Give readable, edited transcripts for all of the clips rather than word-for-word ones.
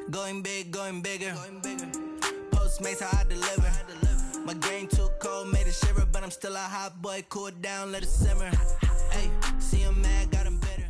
Going big, going bigger. Postmates how I deliver. My game too cold, made it shiver, but I'm still a hot boy. Cool it down, let it simmer. Hey, see him mad, got him bitter.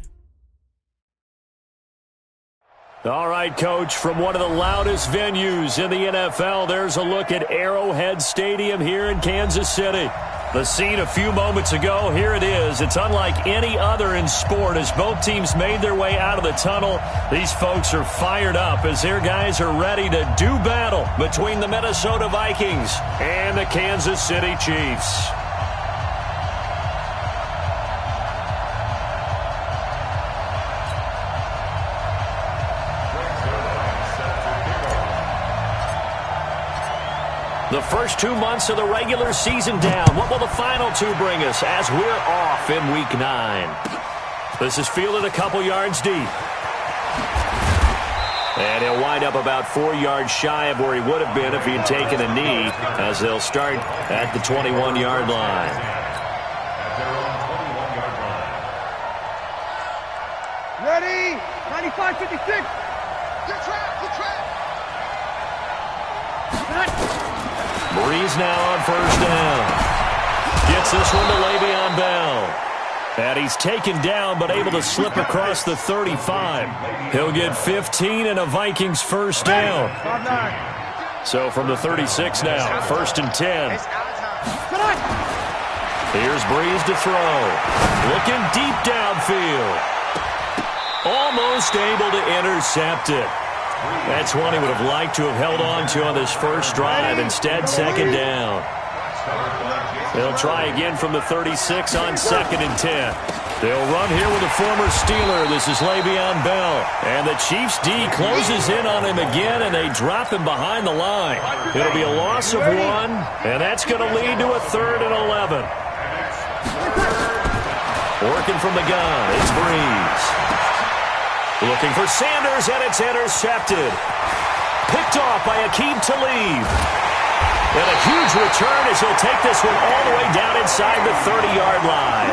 All right, Coach, from one of the loudest venues in the NFL, there's a look at Arrowhead Stadium here in Kansas City. The scene a few moments ago, here it is. It's unlike any other in sport as both teams made their way out of the tunnel. These folks are fired up as their guys are ready to do battle between the Minnesota Vikings and the Kansas City Chiefs. The first 2 months of the regular season down. What will the final two bring us as we're off in Week 9? This is fielded a couple yards deep. And he'll wind up about 4 yards shy of where he would have been if he had taken a knee, as they'll start at the 21-yard line. Ready? 95-56. Good trap. Breeze now on first down. Gets this one to Le'Veon Bell. And he's taken down but able to slip across the 35. He'll get 15 and a Vikings first down. So from the 36 now, 1st and 10. Here's Breeze to throw. Looking deep downfield. Almost able to intercept it. That's one he would have liked to have held on to on this first drive. Instead, 2nd down. They'll try again from the 36 on 2nd and 10. They'll run here with a former Steeler. This is Le'Veon Bell. And the Chiefs' D closes in on him again, and they drop him behind the line. It'll be a loss of 1, and that's going to lead to a 3rd and 11. Working from the gun, it's Breeze. Looking for Sanders, and it's intercepted. Picked off by Aqib Talib. And a huge return as he'll take this one all the way down inside the 30-yard line.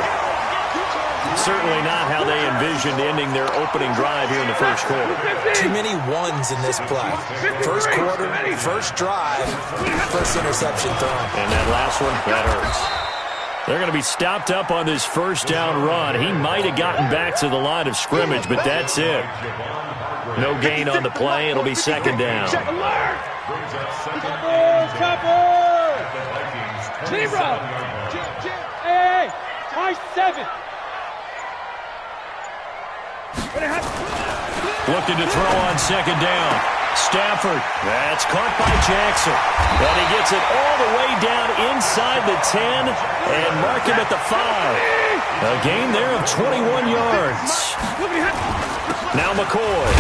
Certainly not how they envisioned ending their opening drive here in the first quarter. Too many ones in this play. First quarter, first drive, first interception thrown. And that last one, that hurts. They're going to be stopped up on this first down run. He might have gotten back to the line of scrimmage, but that's it. No gain on the play. It'll be 2nd down. Hey, I-7. Looking to throw on 2nd down. Stafford. That's caught by Jackson. And he gets it all the way down inside the 10 and mark him at the 5. A gain there of 21 yards. Now McCoy.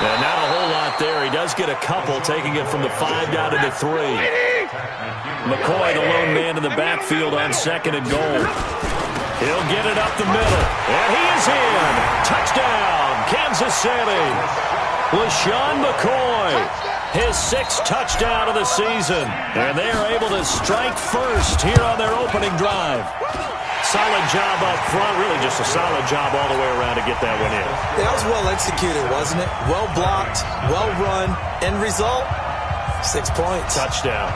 And not a whole lot there. He does get a couple, taking it from the 5 down to the 3. McCoy, the lone man in the backfield on 2nd and goal. He'll get it up the middle. And he is in. Touchdown, Kansas City. LaShawn McCoy, his 6th touchdown of the season. And they are able to strike first here on their opening drive. Solid job up front, really just a solid job all the way around to get that one in. That was well executed, wasn't it? Well blocked, well run. End result, 6 points. Touchdown.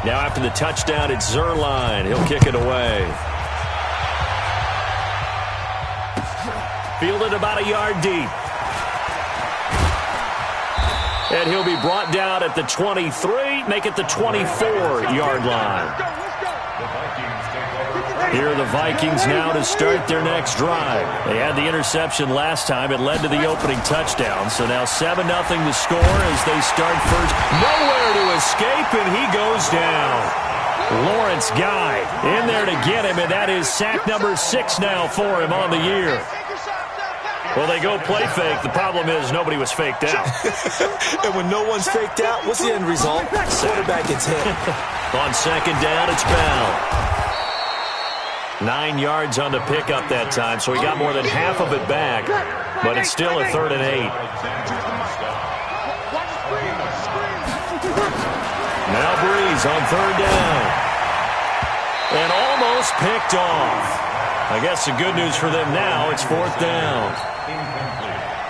Now after the touchdown, it's Zerline. He'll kick it away. Fielded about a yard deep. And he'll be brought down at the 23, make it the 24-yard line. Here are the Vikings now to start their next drive. They had the interception last time. It led to the opening touchdown. So now 7-0 the score as they start first. Nowhere to escape, and he goes down. Lawrence Guy in there to get him, and that is sack number 6 now for him on the year. Well, they go play fake. The problem is nobody was faked out. And when no one's faked out, what's the end result? Quarterback gets hit. On 2nd down, it's Bell. 9 yards on the pickup that time, so he got more than half of it back. But it's still a 3rd and 8. Now Breeze on 3rd down. And almost picked off. I guess the good news for them now, it's 4th down.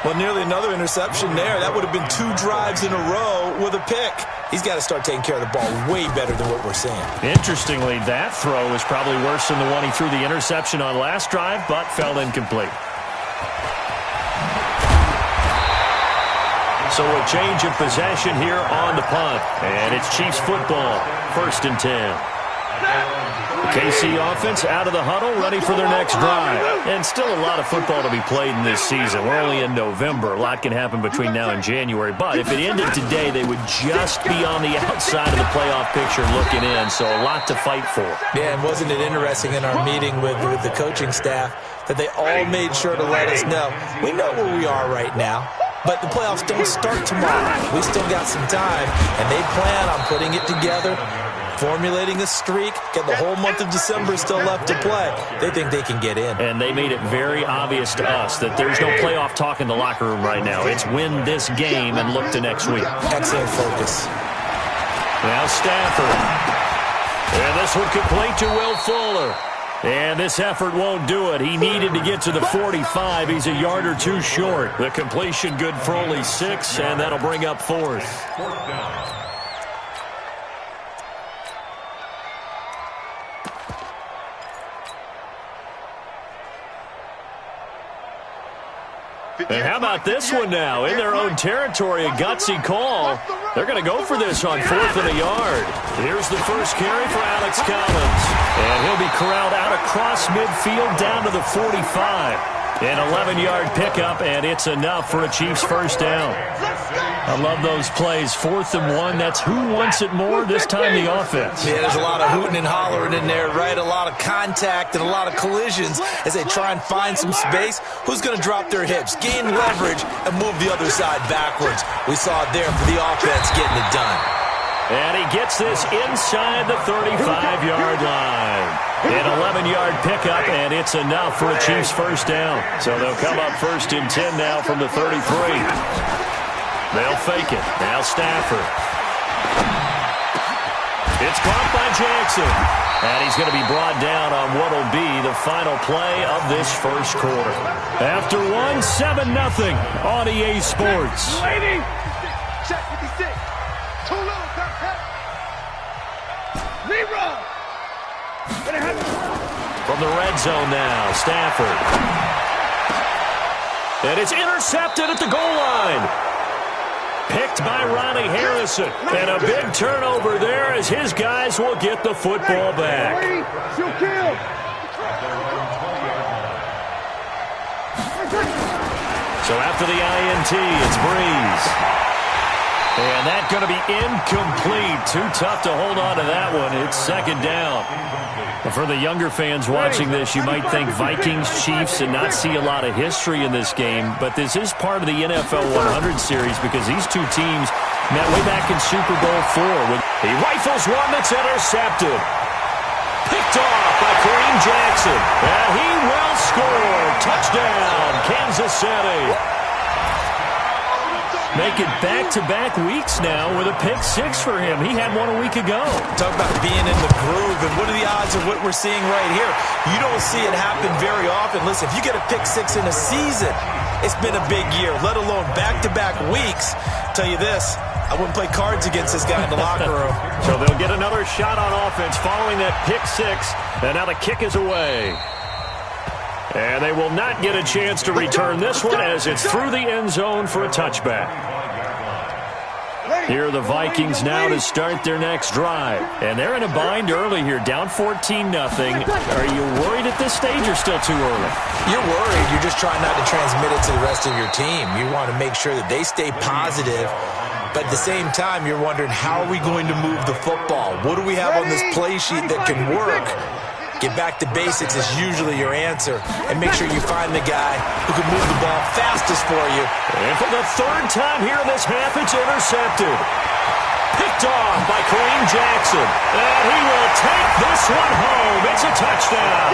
Well, nearly another interception there. That would have been 2 drives in a row with a pick. He's got to start taking care of the ball way better than what we're seeing. Interestingly, that throw is probably worse than the one he threw the interception on last drive, but fell incomplete. So a change of possession here on the punt. And it's Chiefs football, 1st and 10. KC offense out of the huddle, ready for their next drive. And still a lot of football to be played in this season. We're only in November. A lot can happen between now and January. But if it ended today, they would just be on the outside of the playoff picture looking in. So a lot to fight for. Yeah, and wasn't it interesting in our meeting with the coaching staff that they all made sure to let us know, we know where we are right now. But the playoffs don't start tomorrow. We still got some time, and they plan on putting it together, formulating a streak, get the whole month of December still left to play. They think they can get in. And they made it very obvious to us that there's no playoff talk in the locker room right now. It's win this game and look to next week. Excellent focus. Now Stafford. And this one complete to Will Fuller. And this effort won't do it. He needed to get to the 45. He's a yard or 2 short. The completion good for only 6, and that'll bring up 4th. And how about this one now? In their own territory, a gutsy call. They're going to go for this on 4th and a yard. Here's the first carry for Alex Collins. And he'll be corralled out across midfield down to the 45. An 11-yard pickup, and it's enough for a Chiefs first down. I love those plays. 4th and 1. That's who wants it more, this time the offense. Yeah, there's a lot of hooting and hollering in there, right? A lot of contact and a lot of collisions as they try and find some space. Who's going to drop their hips, gain leverage, and move the other side backwards? We saw it there for the offense getting it done. And he gets this inside the 35-yard line. An 11-yard pickup, and it's enough for a Chiefs first down. So they'll come up 1st and 10 now from the 33. They'll fake it. Now Stafford. It's caught by Jackson. And he's going to be brought down on what will be the final play of this first quarter. After 7-0 on EA Sports. Check 56. Too low. Leroy. From the red zone now, Stafford. And it's intercepted at the goal line. Picked by Ronnie Harrison. And a big turnover there as his guys will get the football back. So after the INT, it's Breeze. And that's going to be incomplete. Too tough to hold on to that one. It's 2nd down. For the younger fans watching this, you might think Vikings, Chiefs, and not see a lot of history in this game. But this is part of the NFL 100 series because these two teams met way back in Super Bowl IV. He rifles one that's intercepted. Picked off by Kareem Jackson. And he will score. Touchdown, Kansas City. Make it back-to-back weeks now with a pick-6 for him. He had one a week ago. Talk about being in the groove, and what are the odds of what we're seeing right here? You don't see it happen very often. Listen, if you get a pick-6 in a season, it's been a big year, let alone back-to-back weeks. Tell you this, I wouldn't play cards against this guy in the locker room. So they'll get another shot on offense following that pick-6, and now the kick is away. And they will not get a chance to return this one as it's through the end zone for a touchback. Here are the Vikings now to start their next drive. And they're in a bind early here, down 14-0. Are you worried at this stage or still too early? You're worried. You're just trying not to transmit it to the rest of your team. You want to make sure that they stay positive. But at the same time, you're wondering, how are we going to move the football? What do we have on this play sheet that can work? Get back to basics is usually your answer. And make sure you find the guy who can move the ball fastest for you. And for the 3rd time here in this half, it's intercepted. Picked off by Kareem Jackson. And he will take this one home. It's a touchdown.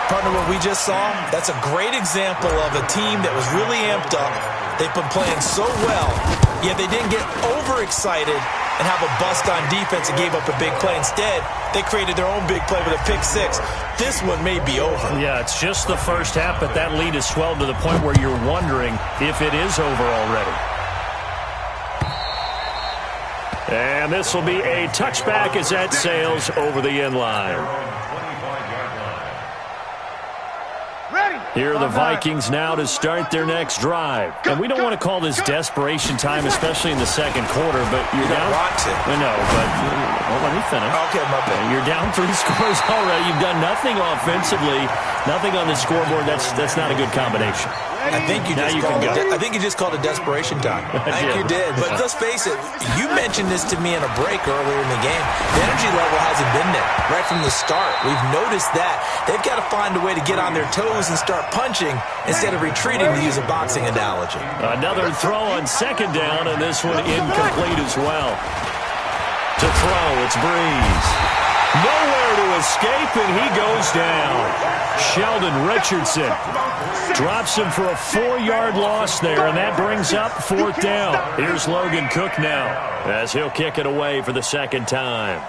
Partner, what we just saw, that's a great example of a team that was really amped up. They've been playing so well, yet they didn't get overexcited and have a bust on defense and gave up a big play. Instead, they created their own big play with a pick six. This one may be over. Yeah, it's just the first half, but that lead has swelled to the point where you're wondering if it is over already. And this will be a touchback as that sails over the end line. Here are the Vikings now to start their next drive. And we don't want to call this desperation time, especially in the second quarter, but you're down. I know, but let me finish. Okay, my bad. You're down 3 scores already. You've done nothing offensively, nothing on the scoreboard. That's not a good combination. I think you just called it desperation time. I think you did. But let's face it, you mentioned this to me in a break earlier in the game. The energy level hasn't been there right from the start. We've noticed that. They've got to find a way to get on their toes and start punching instead of retreating, to use a boxing analogy. Another throw on second down, and this one incomplete as well. To throw, it's Breeze. Nowhere to escape, and he goes down. Sheldon Richardson drops him for a 4-yard loss there, and that brings up 4th down. Here's Logan Cook now as he'll kick it away for the second time.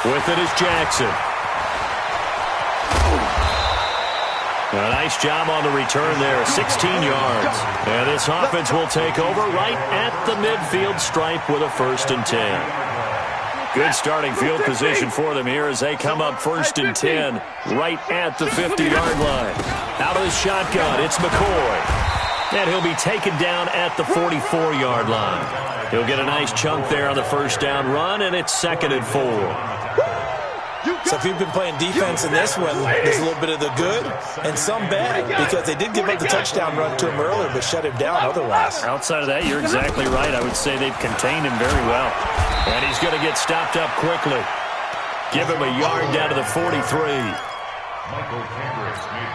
With it is Jackson. A nice job on the return there, 16 yards. And this offense will take over right at the midfield stripe with a 1st and 10. Good starting field position for them here as they come up 1st and 10 right at the 50-yard line. Out of the shotgun, it's McCoy. And he'll be taken down at the 44-yard line. He'll get a nice chunk there on the 1st down run, and it's 2nd and 4. So if you've been playing defense in this one, there's a little bit of the good and some bad, because they did give up the touchdown run to him earlier but shut him down otherwise. Outside of that, you're exactly right. I would say they've contained him very well. And he's going to get stopped up quickly. Give him a yard down to the 43.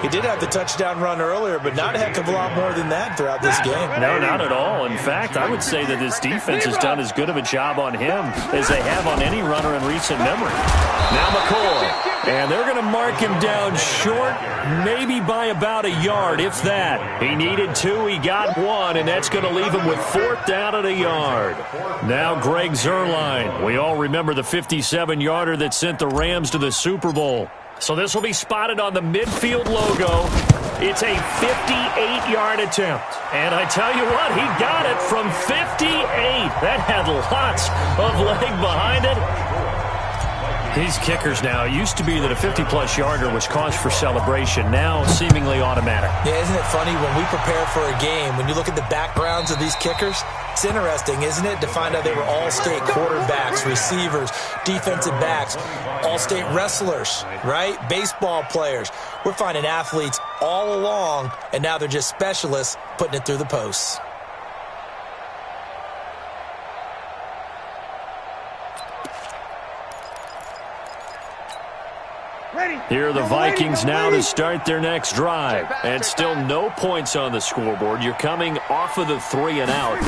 He did have the touchdown run earlier, but not a heck of a lot more than that throughout this game. No, not at all. In fact, I would say that this defense has done as good of a job on him as they have on any runner in recent memory. Now McCoy, and they're going to mark him down short, maybe by about a yard, if that. He needed 2, he got 1, and that's going to leave him with 4th down at a yard. Now Greg Zuerlein. We all remember the 57-yarder that sent the Rams to the Super Bowl. So this will be spotted on the midfield logo. It's a 58-yard attempt. And I tell you what, he got it from 58. That had lots of leg behind it. These kickers now, it used to be that a 50-plus yarder was cause for celebration. Now seemingly automatic. Yeah, isn't it funny when we prepare for a game, when you look at the backgrounds of these kickers, it's interesting, isn't it, to find out they were all-state quarterbacks, receivers, defensive backs, all-state wrestlers, right? Baseball players. We're finding athletes all along, and now they're just specialists putting it through the posts. Here are the Vikings now to start their next drive. And still no points on the scoreboard. You're coming off of the 3 and out.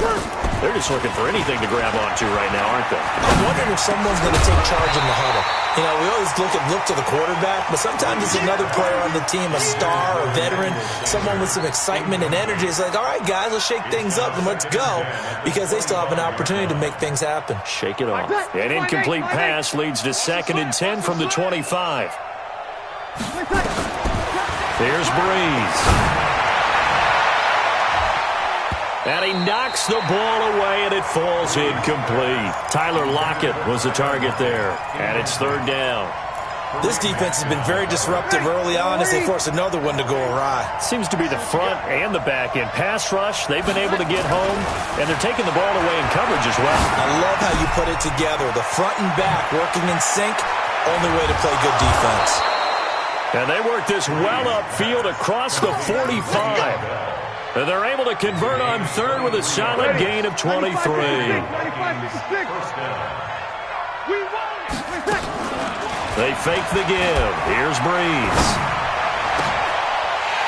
They're just looking for anything to grab onto right now, aren't they? I'm wondering if someone's going to take charge in the huddle. You know, we always look to the quarterback, but sometimes it's another player on the team, a star, a veteran, someone with some excitement and energy. It's like, all right, guys, let's shake things up and let's go, because they still have an opportunity to make things happen. Shake it off. An incomplete pass leads to 2nd and 10 from the 25. There's Breeze. And he knocks the ball away, and it falls incomplete. Tyler Lockett was the target there, and it's 3rd down. This defense has been very disruptive early on as they force another one to go awry. Seems to be the front and the back end. Pass rush, they've been able to get home, and they're taking the ball away in coverage as well. I love how you put it together. The front and back working in sync, only way to play good defense. And they work this well upfield across the 45. And they're able to convert on 3rd with a solid gain of 23. They fake the give. Here's Breeze.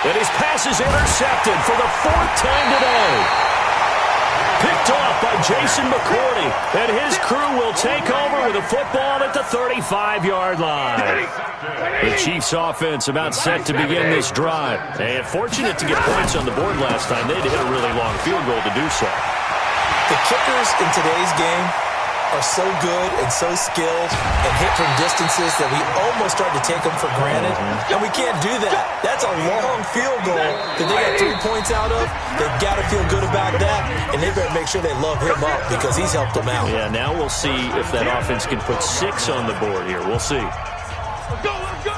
And his pass is intercepted for the 4th time today. Picked off by Jason McCourty, and his crew will take over with a football at the 35-yard line. The Chiefs' offense about set to begin this drive. And fortunate to get points on the board last time. They had to hit a really long field goal to do so. The kickers in today's game are so good and so skilled and hit from distances that we almost start to take them for granted. And we can't do that. That's a long field goal that they got 3 points out of. They've got to feel good about that, and they better make sure they love him up because he's helped them out. Yeah, now we'll see if that offense can put 6 on the board here. We'll see. Let's go, let's go.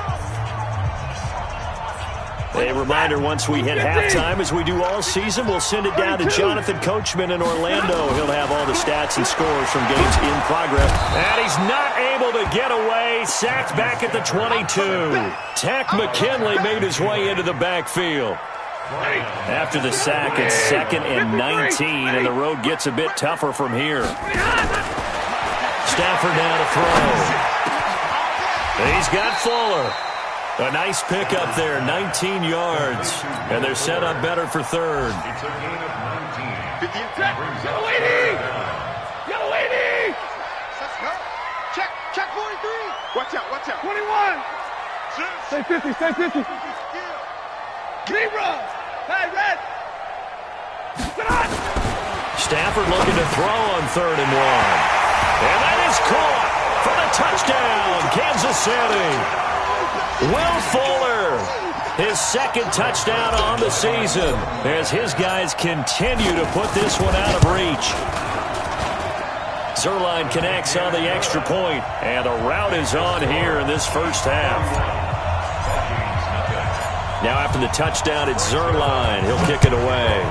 A reminder, once we hit halftime, as we do all season, we'll send it down to Jonathan Coachman in Orlando. He'll have all the stats and scores from games in progress. And he's not able to get away. Sacked back at the 22. Tack McKinley made his way into the backfield. After the sack, it's 2nd and 19, and the road gets a bit tougher from here. Stafford now to throw. He's got Fuller. A nice pick up there, 19 yards. And they're set up better for 3rd. Yellow lady! Yellow lady! Let's go. Check 43. Watch out. 21. Stay 50. Zebra! Hey, red! Get on! Stafford looking to throw on 3rd and 1. And that is caught for the touchdown, Kansas City. Will Fuller, his 2nd touchdown on the season, as his guys continue to put this one out of reach. Zerline connects on the extra point, and a rout is on here in this first half. Now after the touchdown, it's Zerline. He'll kick it away.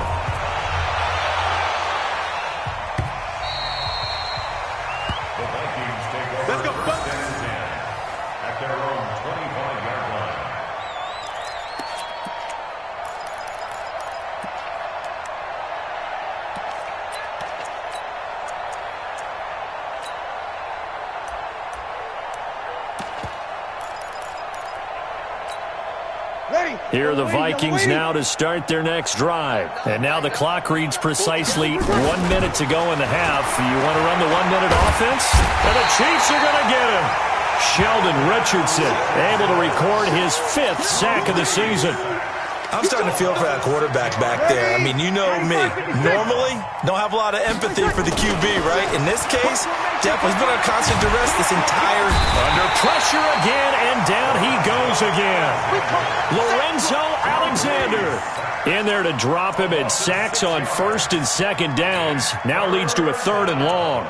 Let's go. At their own 25-yard line. Here are the Vikings now to start their next drive. And now the clock reads precisely 1 minute to go in the half. You want to run the 1 minute offense? And the Chiefs are going to get him. Sheldon Richardson able to record his 5th sack of the season. I'm starting to feel for that quarterback back there. I mean, you know me. Normally, don't have a lot of empathy for the QB, right? In this case, definitely been under constant duress this entire... Under pressure again, and down he goes again. Lorenzo Alexander in there to drop him, and sacks on 1st and 2nd downs. Now leads to a 3rd and long.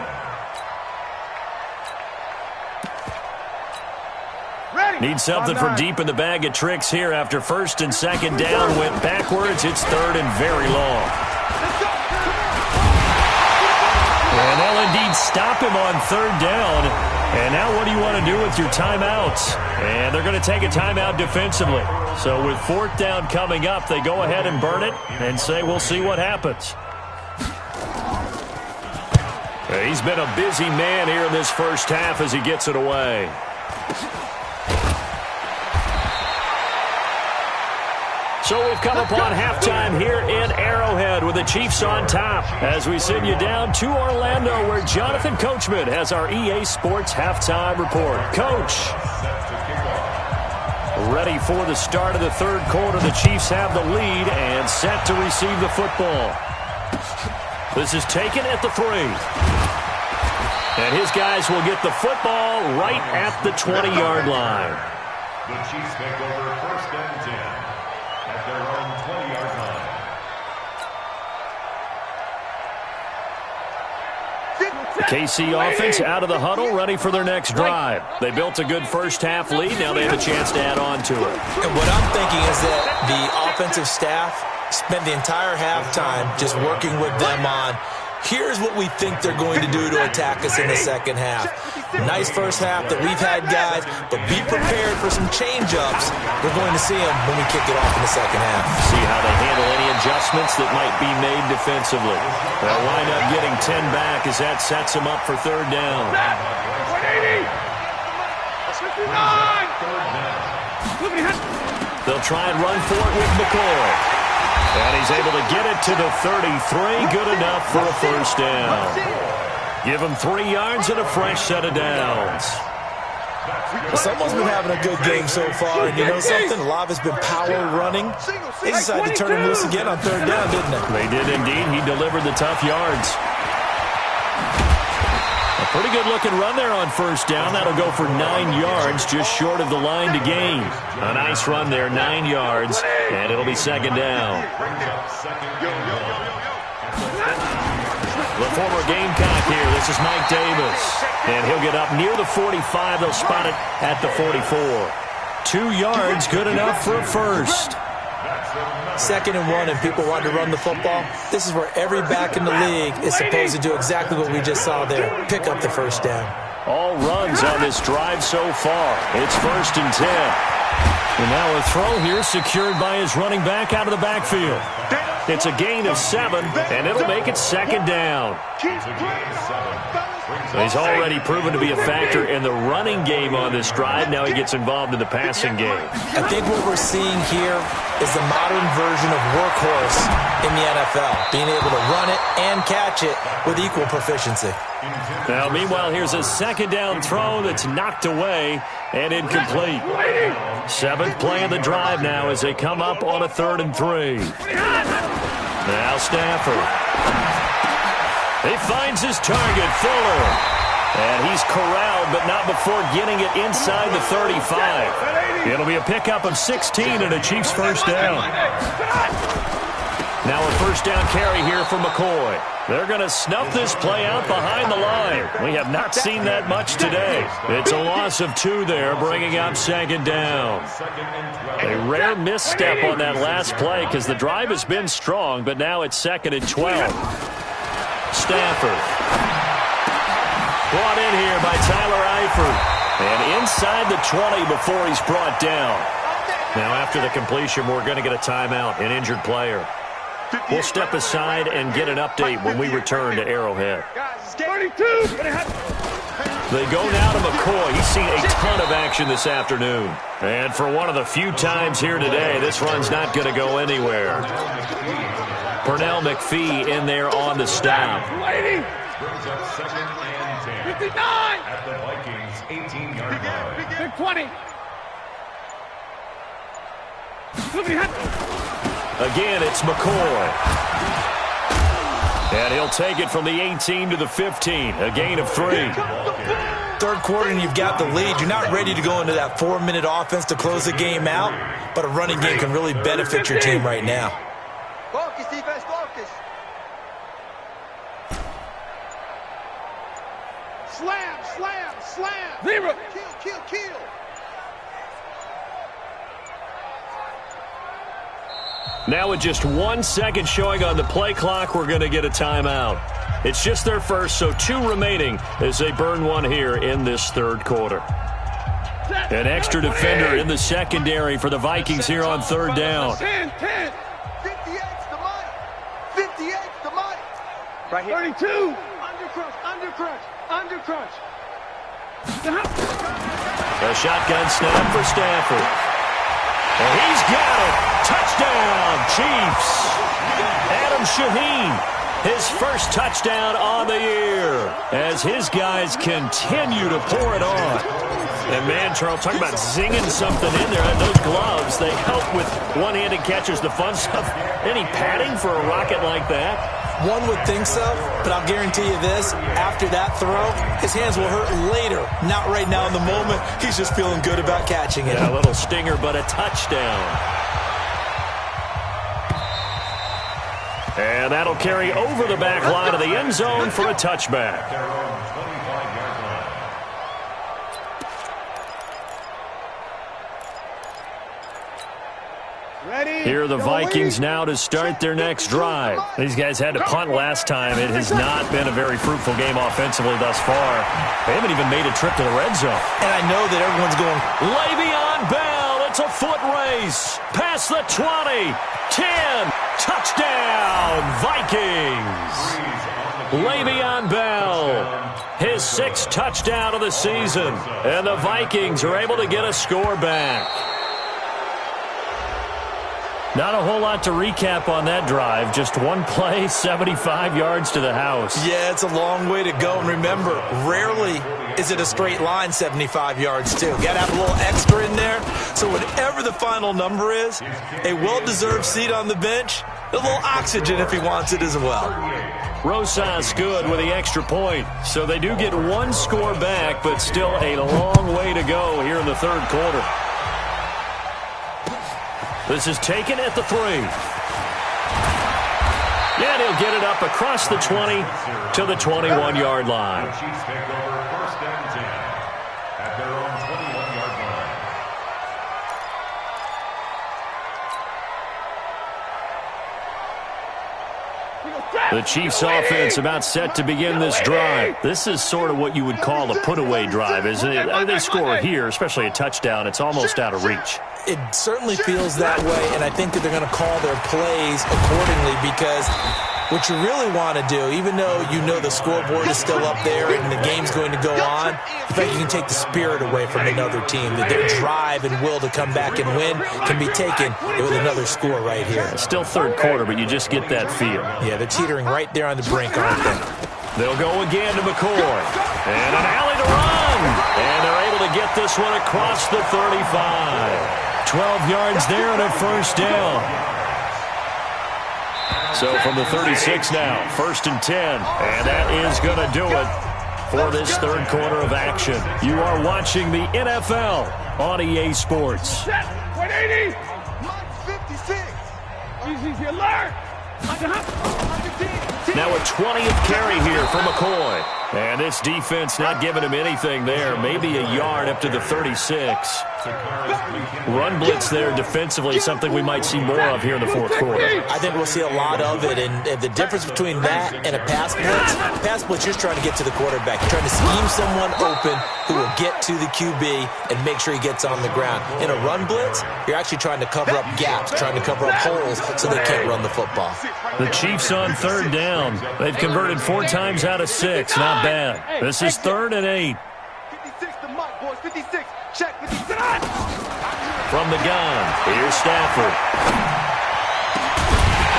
Need something from deep in the bag of tricks here after 1st and 2nd down. Went backwards. It's 3rd and very long. And they'll indeed stop him on 3rd down. And now what do you want to do with your timeouts? And they're going to take a timeout defensively. So with 4th down coming up, they go ahead and burn it and say we'll see what happens. He's been a busy man here in this first half as he gets it away. So we've come upon halftime here in Arrowhead with the Chiefs on top as we send you down to Orlando where Jonathan Coachman has our EA Sports halftime report. Coach, ready for the start of the 3rd quarter. The Chiefs have the lead and set to receive the football. This is taken at the 3. And his guys will get the football right at the 20-yard line. The Chiefs take over 1st and 10. At their own 20-yard line. The KC offense out of the huddle, ready for their next drive. They built a good first half lead. Now they have a chance to add on to it. And what I'm thinking is that the offensive staff spent the entire halftime just working with them on, here's what we think they're going to do to attack us in the second half. Nice first half that we've had, guys, but be prepared for some change-ups. We're going to see them when we kick it off in the second half. See how they handle any adjustments that might be made defensively. They'll wind up getting 10 back as that sets them up for 3rd down. 180! 59! They'll try and run for it with McCoy. And he's able to get it to the 33. Good enough for a first down. Give him 3 yards and a fresh set of downs. Someone's been having a good game so far, and you know something? A lot of it's been power running. They decided to turn him loose again on 3rd down, didn't they? They did indeed. He delivered the tough yards. A pretty good-looking run there on 1st down. That'll go for 9 yards, just short of the line to gain. A nice run there, 9 yards, and it'll be 2nd down. The former Gamecock here. This is Mike Davis. And he'll get up near the 45. They'll spot it at the 44. 2 yards, good enough for a first. 2nd and 1, and people want to run the football. This is where every back in the league is supposed to do exactly what we just saw there. Pick up the 1st down. All runs on this drive so far. It's 1st and 10. And now a throw here secured by his running back out of the backfield. It's a gain of 7, and it'll make it 2nd down. He's already proven to be a factor in the running game on this drive. Now he gets involved in the passing game. I think what we're seeing here is the modern version of workhorse in the NFL, being able to run it and catch it with equal proficiency. Now, meanwhile, here's a 2nd down throw that's knocked away and incomplete. 7th play of the drive now as they come up on a 3rd and 3. Now Stafford. He finds his target, Fuller. And he's corralled, but not before getting it inside the 35. It'll be a pickup of 16 and a Chiefs 1st down. Now a 1st down carry here for McCoy. They're going to snuff this play out behind the line. We have not seen that much today. It's a loss of 2 there, bringing up 2nd down. A rare misstep on that last play because the drive has been strong, but now it's 2nd and 12. Stafford. Brought in here by Tyler Eifert. And inside the 20 before he's brought down. Now after the completion, we're going to get a timeout, an injured player. We'll step aside and get an update when we return to Arrowhead. 32. They go now to McCoy. He's seen a ton of action this afternoon. And for one of the few times here today, this run's not going to go anywhere. Pernell McPhee in there on the stop. Brings up 2nd and 10. 59. At the Vikings' 18-yard line. Big 20. Again, it's McCoy. And he'll take it from the 18 to the 15. A gain of 3. 3rd quarter and you've got the lead. You're not ready to go into that 4-minute offense to close the game out, but a running game can really benefit your team right now. Focus, defense, focus. Slam, slam, slam. 0. Kill. Now with just 1 second showing on the play clock, we're going to get a timeout. It's just their first, so 2 remaining as they burn 1 here in this 3rd quarter. An extra defender in the secondary for the Vikings here on 3rd down. 10. 58's the money. 58's the money. Right here. 32. Undercrunch. A shotgun snap for Stafford. And he's got it. Touchdown, Chiefs. Adam Shaheen, his first touchdown on the year as his guys continue to pour it on. And man, Charles, talking about zinging something in there. Those gloves, they help with one-handed catches, the fun stuff. Any padding for a rocket like that? One would think so, but I'll guarantee you this, after that throw, his hands will hurt later, not right now in the moment. He's just feeling good about catching it. Yeah, a little stinger, but a touchdown. And that'll carry over the back line of the end zone for a touchback. Here are the Vikings now to start their next drive. These guys had to punt last time. It has not been a very fruitful game offensively thus far. They haven't even made a trip to the red zone. And I know that everyone's going, Le'Veon Bell, it's a foot race. Past the 20, 10, touchdown, Vikings. Le'Veon Bell, his 6th touchdown of the season. And the Vikings are able to get a score back. Not a whole lot to recap on that drive. Just one play, 75 yards to the house. Yeah, it's a long way to go. And remember, rarely is it a straight line 75 yards, too. Got to have a little extra in there. So whatever the final number is, a well-deserved seat on the bench, a little oxygen if he wants it as well. Rosas good with the extra point. So they do get one score back, but still a long way to go here in the third quarter. This is taken at the 3. Yeah, he'll get it up across the 20 to the 21-yard line. The Chiefs take over first and 10 at their own 21-yard line. The Chiefs offense about set to begin this drive. This is sort of what you would call a put-away drive, isn't it? They score here, especially a touchdown. It's almost out of reach. It certainly feels that way, and I think that they're going to call their plays accordingly because what you really want to do, even though you know the scoreboard is still up there and the game's going to go on, in fact, you can take the spirit away from another team. That their drive and will to come back and win can be taken with another score right here. It's still third quarter, but you just get that feel. Yeah, they're teetering right there on the brink, aren't they? They'll go again to McCoy. And an alley to run. And they're able to get this one across the 35. 12 yards there and a first down. So from the 36 now, first and 10. And that is going to do it for this third quarter of action. You are watching the NFL on EA Sports. 180. 56. Easy, alert. Now a 20th carry here for McCoy. And this defense not giving him anything there. Maybe a yard up to the 36. Run blitz there defensively, something we might see more of here in the fourth quarter. I think we'll see a lot of it, and the difference between that and a pass blitz, you're just trying to get to the quarterback. You're trying to scheme someone open who will get to the QB and make sure he gets on the ground. In a run blitz, you're actually trying to cover up gaps, trying to cover up holes so they can't run the football. The Chiefs on third down. They've converted 4 times out of 6. Not bad. This is 3rd and 8. 56 to Mike, boys. 56. Check. 56. From the gun, here's Stafford.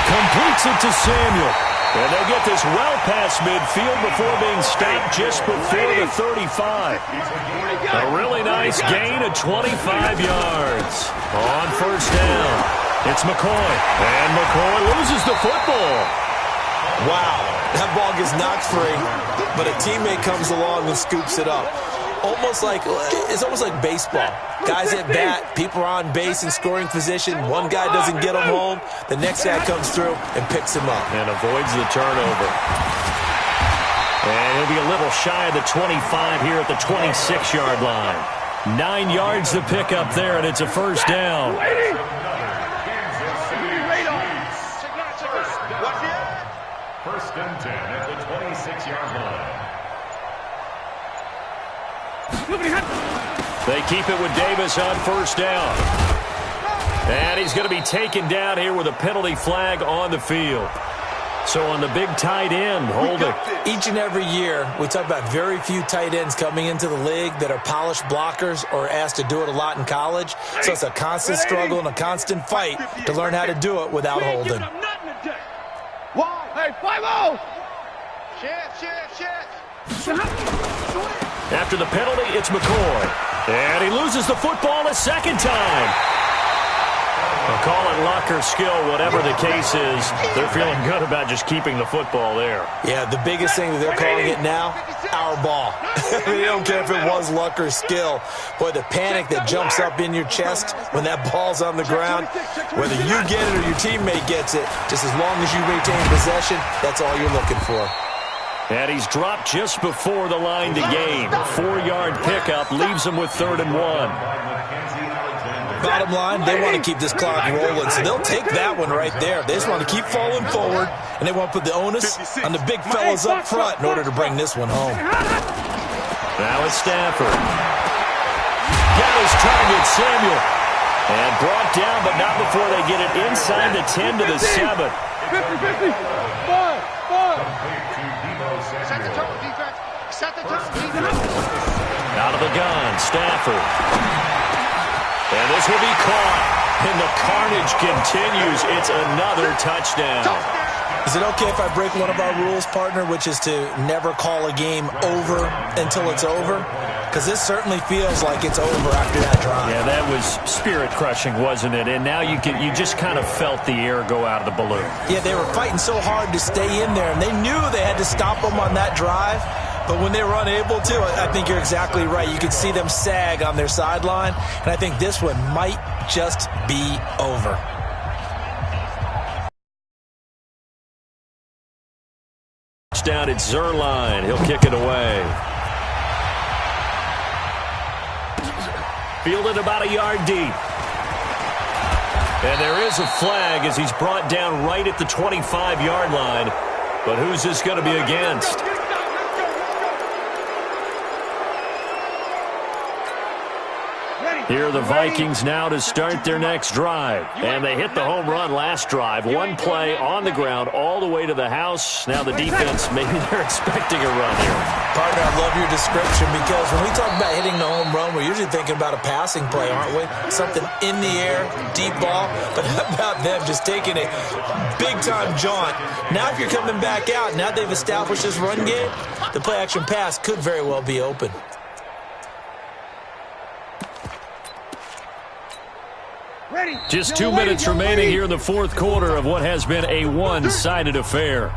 Completes it to Samuel. And they'll get this well past midfield before being stopped just before the 35. A really nice gain of 25 yards. On first down, it's McCoy. And McCoy loses the football. Wow, that ball gets knocked free, but a teammate comes along and scoops it up. It's almost like baseball. Guys at bat, people are on base in scoring position. One guy doesn't get him home. The next guy comes through and picks him up. And avoids the turnover. And he'll be a little shy of the 25 here at the 26-yard line. 9 yards to pick up there, and it's a first down. First and 10 at the 26-yard line. They keep it with Davis on first down. And he's going to be taken down here with a penalty flag on the field. So on the big tight end, holding. Each and every year, we talk about very few tight ends coming into the league that are polished blockers or asked to do it a lot in college. So it's a constant struggle and a constant fight to learn how to do it without holding. Hey, 5-0. After the penalty, it's McCoy. And he loses the football a second time. I'll call it luck or skill, whatever the case is. They're feeling good about just keeping the football there. Yeah, the biggest thing that they're calling it now, our ball. They don't care if it was luck or skill. Boy, the panic that jumps up in your chest when that ball's on the ground, whether you get it or your teammate gets it, just as long as you retain possession, that's all you're looking for. And he's dropped just before the line to gain. 4-yard pickup leaves him with 3rd and 1. Bottom line, they want to keep this clock rolling, so they'll take that one right there. They just want to keep falling forward, and they want to put the onus on the big fellas up front in order to bring this one home. Now it's Stafford. Got his target, Samuel. And brought down, but not before they get it inside the 10 to the 7. 50-50. 5. Set the tone, defense. Set the tone, defense. Out of the gun, Stafford. And this will be caught. And the carnage continues. It's another touchdown. Is it okay if I break one of our rules, partner, which is to never call a game over until it's over? Because this certainly feels like it's over after that drive. Yeah, that was spirit-crushing, wasn't it? And now you just kind of felt the air go out of the balloon. Yeah, they were fighting so hard to stay in there, and they knew they had to stop them on that drive. But when they were unable to, I think you're exactly right. You could see them sag on their sideline, and I think this one might just be over. Down at Zerline. He'll kick it away. Fielded about a yard deep. And there is a flag as he's brought down right at the 25-yard line. But who's this going to be against? Here are the Vikings now to start their next drive. And they hit the home run last drive. One play on the ground all the way to the house. Now the defense, maybe they're expecting a run here. Partner, I love your description because when we talk about hitting the home run, we're usually thinking about a passing play, aren't we? Something in the air, deep ball. But how about them just taking a big-time jaunt? Now if you're coming back out, now they've established this run game, the play-action pass could very well be open. Just 2 minutes remaining here in the fourth quarter of what has been a one-sided affair.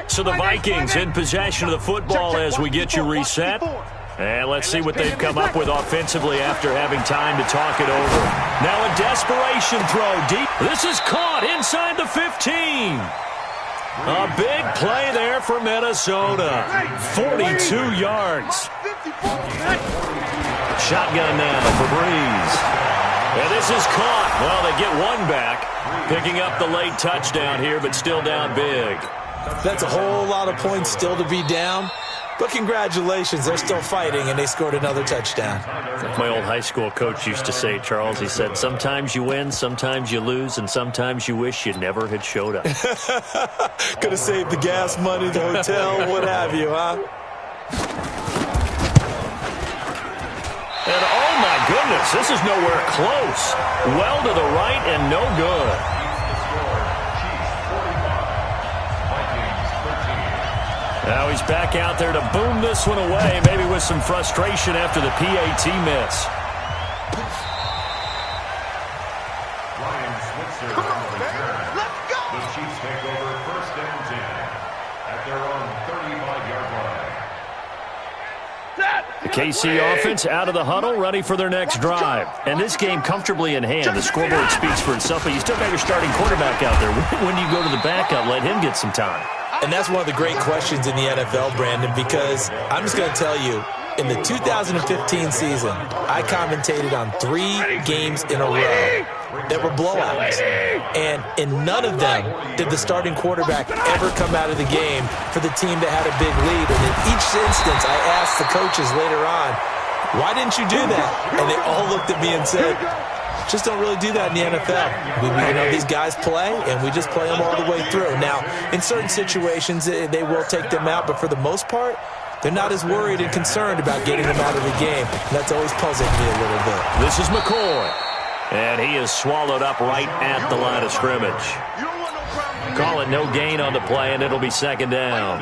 So the Vikings in possession of the football as we get you reset. And let's see what they've come up with offensively after having time to talk it over. Now a desperation throw deep. This is caught inside the 15. A big play there for Minnesota. 42 yards. Shotgun now for Breeze. And this is caught. Well, they get one back, picking up the late touchdown here, but still down big. That's a whole lot of points still to be down. But congratulations, they're still fighting, and they scored another touchdown. My old high school coach used to say, Charles, he said, sometimes you win, sometimes you lose, and sometimes you wish you never had showed up. Could have saved the gas money, the hotel, what have you, huh? And oh my goodness, this is nowhere close. Well to the right and no good. Now he's back out there to boom this one away, maybe with some frustration after the PAT miss. Come on, man. Let's go. The Chiefs take over 1st and 10 at their own 35-yard line. The KC offense out of the huddle, ready for their next drive. And this game comfortably in hand. The scoreboard speaks for itself, but you still got your starting quarterback out there. When do you go to the backup? Let him get some time. And that's one of the great questions in the NFL, Brandon, because I'm just going to tell you, in the 2015 season, I commentated on 3 games in a row that were blowouts. And in none of them did the starting quarterback ever come out of the game for the team that had a big lead. And in each instance, I asked the coaches later on, why didn't you do that? And they all looked at me and said, just don't really do that in the NFL. You know, these guys play, and we just play them all the way through. Now, in certain situations, they will take them out, but for the most part, they're not as worried and concerned about getting them out of the game. And that's always puzzled me a little bit. This is McCoy. And he is swallowed up right at the line of scrimmage. Call it no gain on the play, and it'll be second down.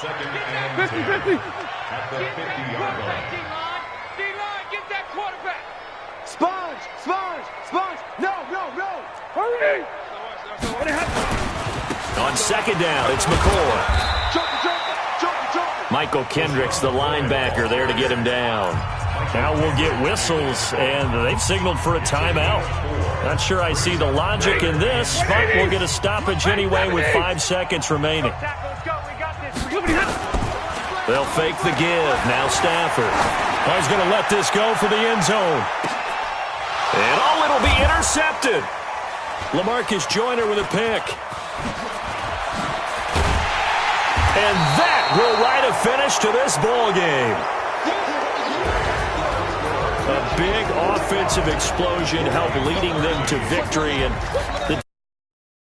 Second and 10 at the 50-yard line. D-line, get that quarterback. Sponge. No. Hurry. On second down, it's McCoy. Jump. Michael Kendricks, the linebacker, there to get him down. Now we'll get whistles, and they've signaled for a timeout. Not sure I see the logic in this, but we'll get a stoppage anyway with 5 seconds remaining. They'll fake the give. Now Stafford. He's going to let this go for the end zone. And it'll be intercepted. LaMarcus Joyner with a pick. And that will write a finish to this ball game. A big offensive explosion helped leading them to victory, and the